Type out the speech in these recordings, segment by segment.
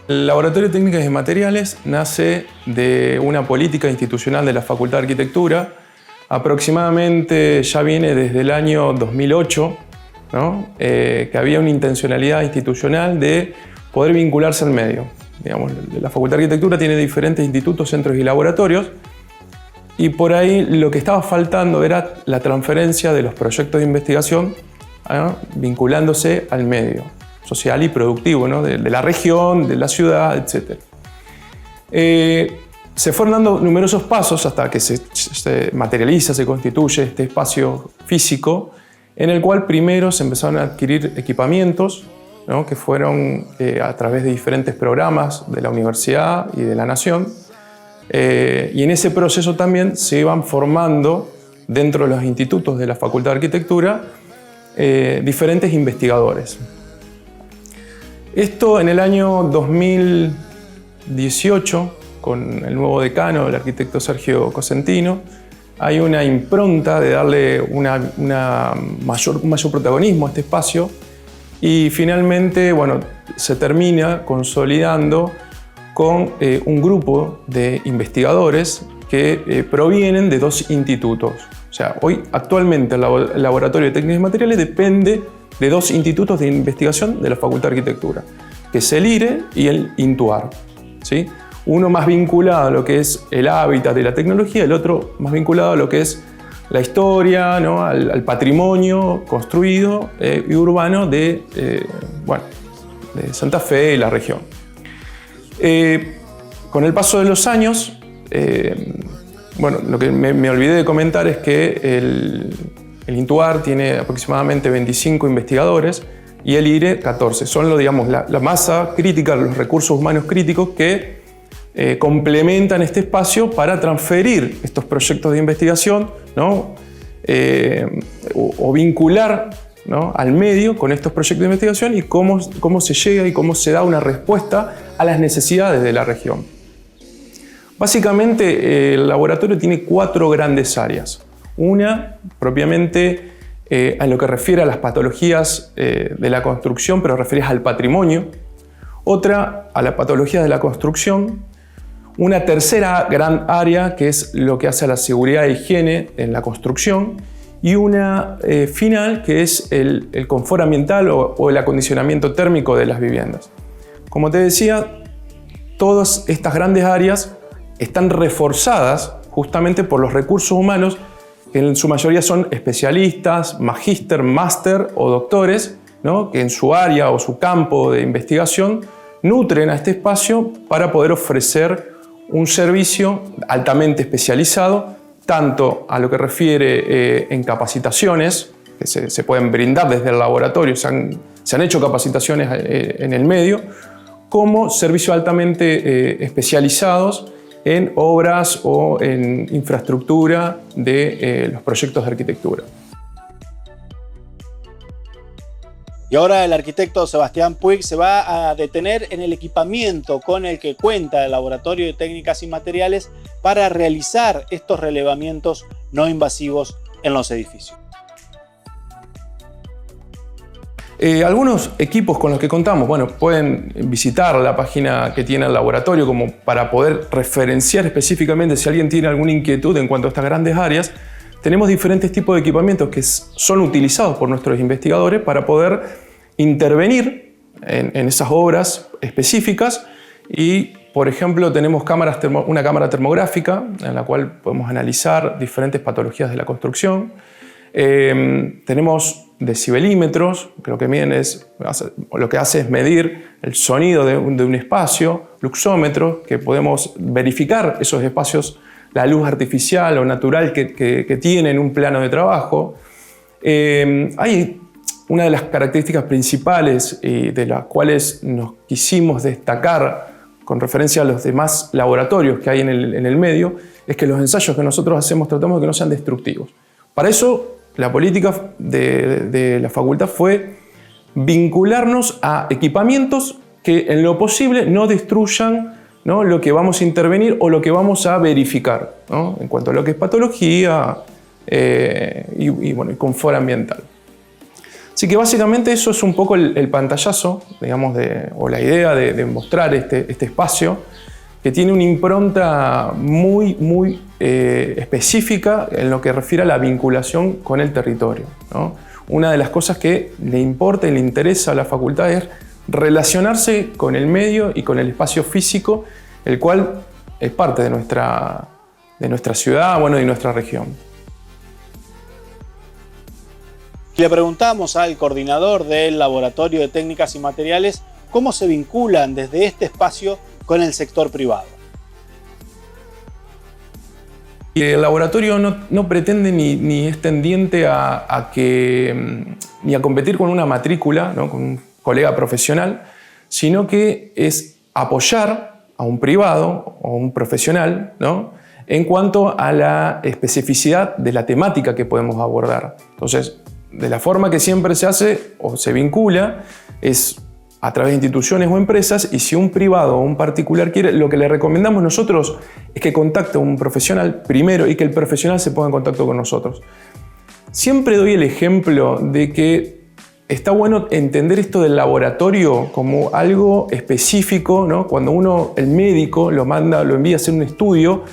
El Laboratorio de Técnicas y Materiales nace de una política institucional de la Facultad de Arquitectura. Aproximadamente ya viene desde el año 2008, ¿no? Que había una intencionalidad institucional de poder vincularse al medio. Digamos, la Facultad de Arquitectura tiene diferentes institutos, centros y laboratorios, y por ahí lo que estaba faltando era la transferencia de los proyectos de investigación, ¿no? Vinculándose al medio social y productivo, ¿no? de la región, de la ciudad, etc. Se fueron dando numerosos pasos hasta que se materializa, se constituye este espacio físico, en el cual primero se empezaron a adquirir equipamientos, ¿no? Que fueron a través de diferentes programas de la universidad y de la nación, y en ese proceso también se iban formando dentro de los institutos de la Facultad de Arquitectura diferentes investigadores. Esto en el año 2018, con el nuevo decano, el arquitecto Sergio Cosentino, hay una impronta de darle un mayor protagonismo a este espacio, y finalmente, bueno, se termina consolidando con un grupo de investigadores que provienen de dos institutos. O sea, hoy actualmente el Laboratorio de Técnicas y Materiales depende de dos institutos de investigación de la Facultad de Arquitectura, que es el IRE y el INTUAR, ¿sí? Uno más vinculado a lo que es el hábitat de la tecnología, el otro más vinculado a lo que es la historia, ¿no? al patrimonio construido y urbano de Santa Fe y la región. Con el paso de los años, lo que me olvidé de comentar es que el INTUAR tiene aproximadamente 25 investigadores y el IRE 14. Son la masa crítica, los recursos humanos críticos que complementan este espacio para transferir estos proyectos de investigación, ¿no? O vincular, ¿no? al medio con estos proyectos de investigación y cómo se llega y cómo se da una respuesta a las necesidades de la región. Básicamente, el laboratorio tiene 4 grandes áreas. Una, propiamente, a lo que refiere a las patologías de la construcción, pero referidas al patrimonio. Otra, a la patología de la construcción. Una tercera gran área, que es lo que hace a la seguridad e higiene en la construcción. Y una final, que es el confort ambiental o el acondicionamiento térmico de las viviendas. Como te decía, todas estas grandes áreas están reforzadas justamente por los recursos humanos, que en su mayoría son especialistas, magíster, máster o doctores, ¿no? Que en su área o su campo de investigación nutren a este espacio para poder ofrecer un servicio altamente especializado, tanto a lo que refiere en capacitaciones, que se pueden brindar desde el laboratorio, se han hecho capacitaciones en el medio, como servicios altamente especializados en obras o en infraestructura de los proyectos de arquitectura. Y ahora el arquitecto Sebastián Puig se va a detener en el equipamiento con el que cuenta el Laboratorio de Técnicas y Materiales para realizar estos relevamientos no invasivos en los edificios. Algunos equipos con los que contamos, pueden visitar la página que tiene el laboratorio como para poder referenciar específicamente si alguien tiene alguna inquietud en cuanto a estas grandes áreas. Tenemos diferentes tipos de equipamientos que son utilizados por nuestros investigadores para poder intervenir en esas obras específicas y, por ejemplo, tenemos una cámara termográfica en la cual podemos analizar diferentes patologías de la construcción. Tenemos decibelímetros, que lo que hace es medir el sonido de un espacio, luxómetros, que podemos verificar esos espacios, la luz artificial o natural que tienen un plano de trabajo. Hay una de las características principales de las cuales nos quisimos destacar con referencia a los demás laboratorios que hay en el medio, es que los ensayos que nosotros hacemos tratamos de que no sean destructivos. Para eso, la política de la facultad fue vincularnos a equipamientos que en lo posible no destruyan, ¿no?, lo que vamos a intervenir o lo que vamos a verificar, ¿no?, en cuanto a lo que es patología y confort ambiental. Así que básicamente eso es un poco el pantallazo, digamos, o la idea de mostrar este espacio, que tiene una impronta muy específica en lo que refiere a la vinculación con el territorio, ¿no? Una de las cosas que le importa y le interesa a la facultad es relacionarse con el medio y con el espacio físico, el cual es parte de nuestra ciudad, bueno, y nuestra región. Le preguntamos al coordinador del Laboratorio de Técnicas y Materiales cómo se vinculan desde este espacio con el sector privado. El laboratorio no pretende ni es tendiente ni a competir con una matrícula, ¿no? Con un colega profesional, sino que es apoyar a un privado o un profesional, ¿no? En cuanto a la especificidad de la temática que podemos abordar. Entonces, de la forma que siempre se hace o se vincula es a través de instituciones o empresas, y si un privado o un particular quiere, lo que le recomendamos nosotros es que contacte a un profesional primero y que el profesional se ponga en contacto con nosotros. Siempre doy el ejemplo de que está bueno entender esto del laboratorio como algo específico, ¿no? Cuando el médico lo envía a hacer un estudio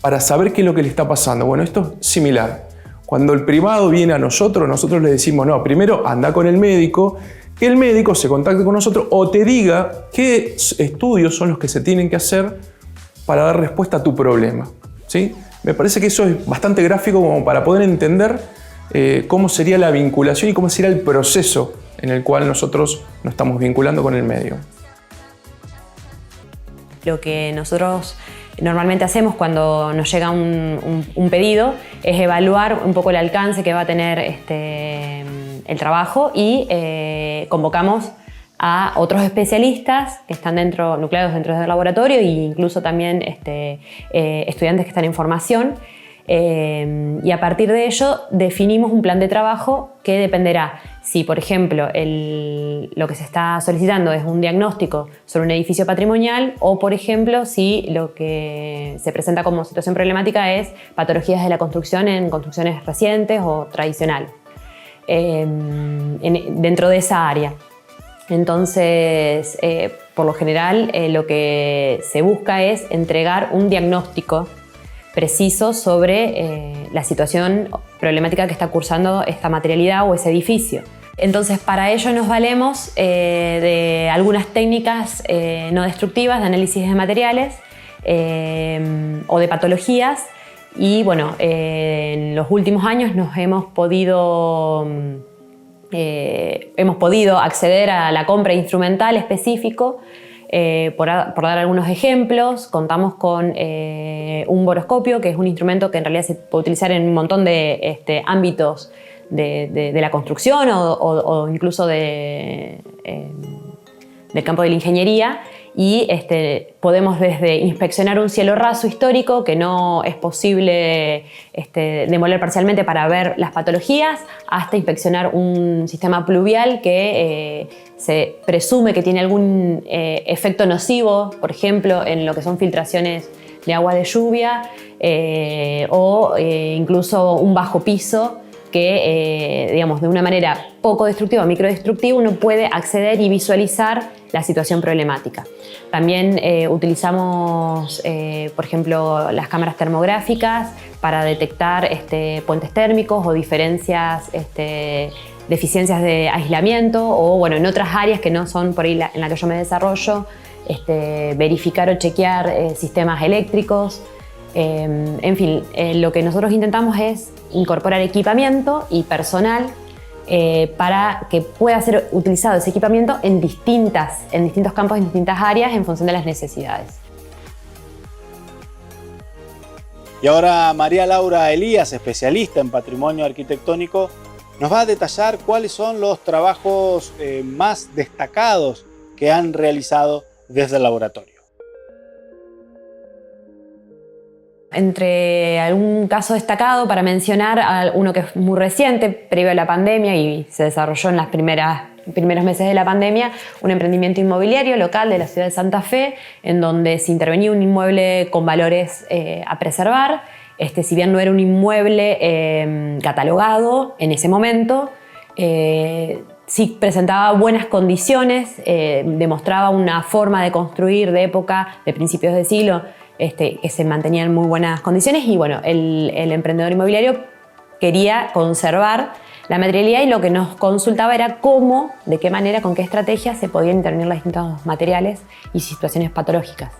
para saber qué es lo que le está pasando. Bueno, esto es similar. Cuando el privado viene a nosotros le decimos, no, primero anda con el médico, que el médico se contacte con nosotros o te diga qué estudios son los que se tienen que hacer para dar respuesta a tu problema, ¿sí? Me parece que eso es bastante gráfico como para poder entender cómo sería la vinculación y cómo sería el proceso en el cual nosotros nos estamos vinculando con el medio. Lo que nosotros normalmente hacemos cuando nos llega un pedido es evaluar un poco el alcance que va a tener el trabajo y convocamos a otros especialistas que están nucleados dentro del laboratorio e incluso también estudiantes que están en formación. Y a partir de ello definimos un plan de trabajo que dependerá si, por ejemplo, lo que se está solicitando es un diagnóstico sobre un edificio patrimonial o, por ejemplo, si lo que se presenta como situación problemática es patologías de la construcción en construcciones recientes o tradicionales dentro de esa área. Entonces, por lo general, lo que se busca es entregar un diagnóstico preciso sobre la situación problemática que está cursando esta materialidad o ese edificio. Entonces, para ello nos valemos de algunas técnicas no destructivas de análisis de materiales o de patologías, y bueno, en los últimos años hemos podido acceder a la compra instrumental específico. Por dar algunos ejemplos, contamos con un boroscopio, que es un instrumento que en realidad se puede utilizar en un montón de ámbitos de la construcción o incluso del campo de la ingeniería, y podemos desde inspeccionar un cielo raso histórico que no es posible demoler parcialmente para ver las patologías, hasta inspeccionar un sistema pluvial que se presume que tiene algún efecto nocivo, por ejemplo, en lo que son filtraciones de agua de lluvia, o incluso un bajo piso que, digamos, de una manera poco destructiva o microdestructiva, uno puede acceder y visualizar la situación problemática. También utilizamos, por ejemplo, las cámaras termográficas para detectar puentes térmicos o deficiencias de aislamiento, o bueno, en otras áreas que no son por ahí en la que yo me desarrollo, verificar o chequear sistemas eléctricos. En fin, lo que nosotros intentamos es incorporar equipamiento y personal para que pueda ser utilizado ese equipamiento en distintos campos, en distintas áreas, en función de las necesidades. Y ahora María Laura Elías, especialista en patrimonio arquitectónico, nos va a detallar cuáles son los trabajos más destacados que han realizado desde el laboratorio. Entre algún caso destacado, para mencionar uno que es muy reciente, previo a la pandemia, y se desarrolló en los primeros meses de la pandemia, un emprendimiento inmobiliario local de la ciudad de Santa Fe, en donde se intervenía un inmueble con valores a preservar. Si bien no era un inmueble catalogado en ese momento, sí presentaba buenas condiciones, demostraba una forma de construir de época, de principios de siglo, que se mantenía en muy buenas condiciones, y bueno, el emprendedor inmobiliario quería conservar la materialidad y lo que nos consultaba era cómo, de qué manera, con qué estrategia se podían intervenir los distintos materiales y situaciones patológicas.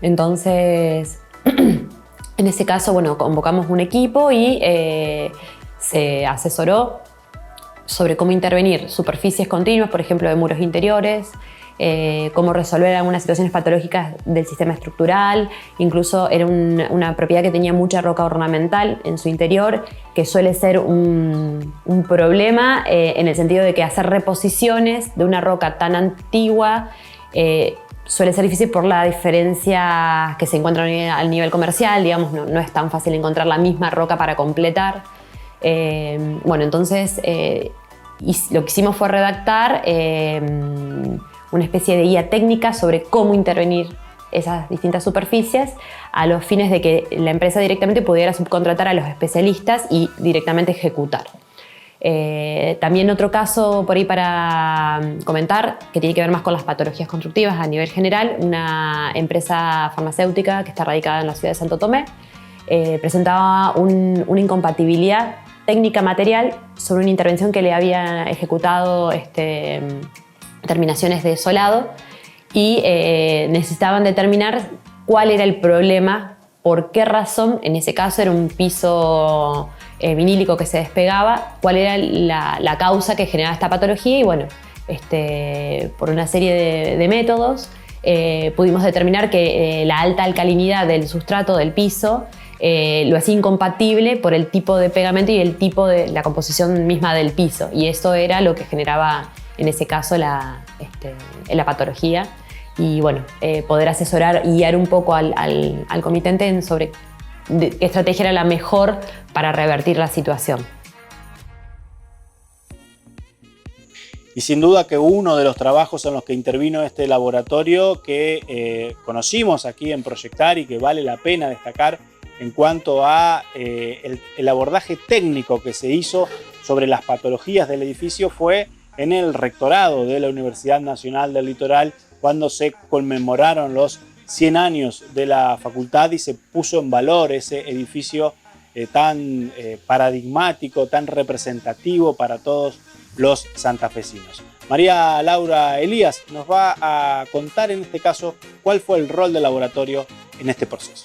Entonces, en ese caso, bueno, convocamos un equipo y se asesoró sobre cómo intervenir superficies continuas, por ejemplo, de muros interiores, cómo resolver algunas situaciones patológicas del sistema estructural. Incluso era una propiedad que tenía mucha roca ornamental en su interior, que suele ser un problema en el sentido de que hacer reposiciones de una roca tan antigua suele ser difícil por la diferencia que se encuentra al nivel comercial, digamos, no es tan fácil encontrar la misma roca para completar. Bueno, entonces lo que hicimos fue redactar una especie de guía técnica sobre cómo intervenir esas distintas superficies a los fines de que la empresa directamente pudiera subcontratar a los especialistas y directamente ejecutar. También otro caso por ahí para comentar, que tiene que ver más con las patologías constructivas a nivel general, una empresa farmacéutica que está radicada en la ciudad de Santo Tomé presentaba una incompatibilidad técnica material sobre una intervención que le había ejecutado terminaciones de solado y necesitaban determinar cuál era el problema, por qué razón, en ese caso era un piso vinílico que se despegaba, cuál era la causa que generaba esta patología y bueno, por una serie de métodos pudimos determinar que la alta alcalinidad del sustrato del piso lo hacía incompatible por el tipo de pegamento y el tipo de la composición misma del piso, y eso era lo que generaba en ese caso la patología. Y bueno, poder asesorar y guiar un poco al comitente sobre qué estrategia era la mejor para revertir la situación. Y sin duda que uno de los trabajos en los que intervino este laboratorio que conocimos aquí en Proyectar y que vale la pena destacar en cuanto a el abordaje técnico que se hizo sobre las patologías del edificio fue en el rectorado de la Universidad Nacional del Litoral, cuando se conmemoraron los 100 años de la facultad y se puso en valor ese edificio tan paradigmático, tan representativo para todos los santafesinos. María Laura Elías nos va a contar en este caso cuál fue el rol del laboratorio en este proceso.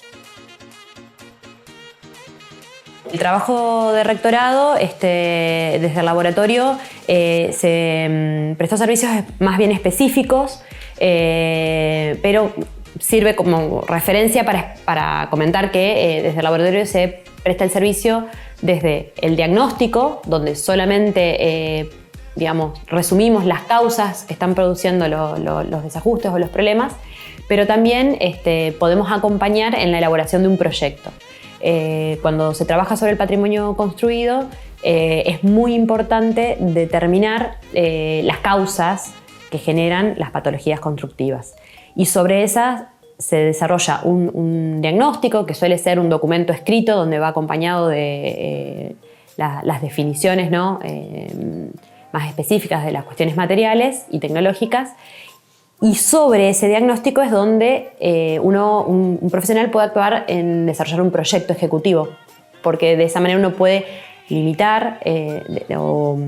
El trabajo de rectorado, desde el laboratorio, se prestó servicios más bien específicos, pero sirve como referencia para comentar que desde el laboratorio se presta el servicio desde el diagnóstico, donde solamente resumimos las causas que están produciendo los desajustes o los problemas, pero también podemos acompañar en la elaboración de un proyecto. Cuando se trabaja sobre el patrimonio construido, es muy importante determinar las causas que generan las patologías constructivas. Y sobre esas se desarrolla un diagnóstico que suele ser un documento escrito donde va acompañado de las definiciones, ¿no? Más específicas de las cuestiones materiales y tecnológicas. Y sobre ese diagnóstico es donde un profesional puede actuar en desarrollar un proyecto ejecutivo, porque de esa manera uno puede limitar o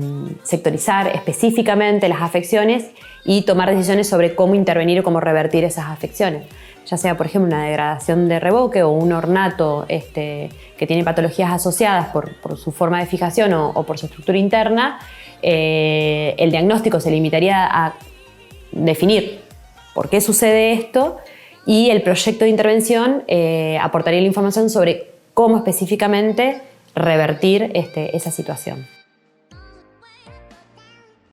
sectorizar específicamente las afecciones y tomar decisiones sobre cómo intervenir o cómo revertir esas afecciones. Ya sea, por ejemplo, una degradación de revoque o un ornato que tiene patologías asociadas por su forma de fijación o por su estructura interna, el diagnóstico se limitaría a definir por qué sucede esto y el proyecto de intervención aportaría la información sobre cómo específicamente revertir esa situación.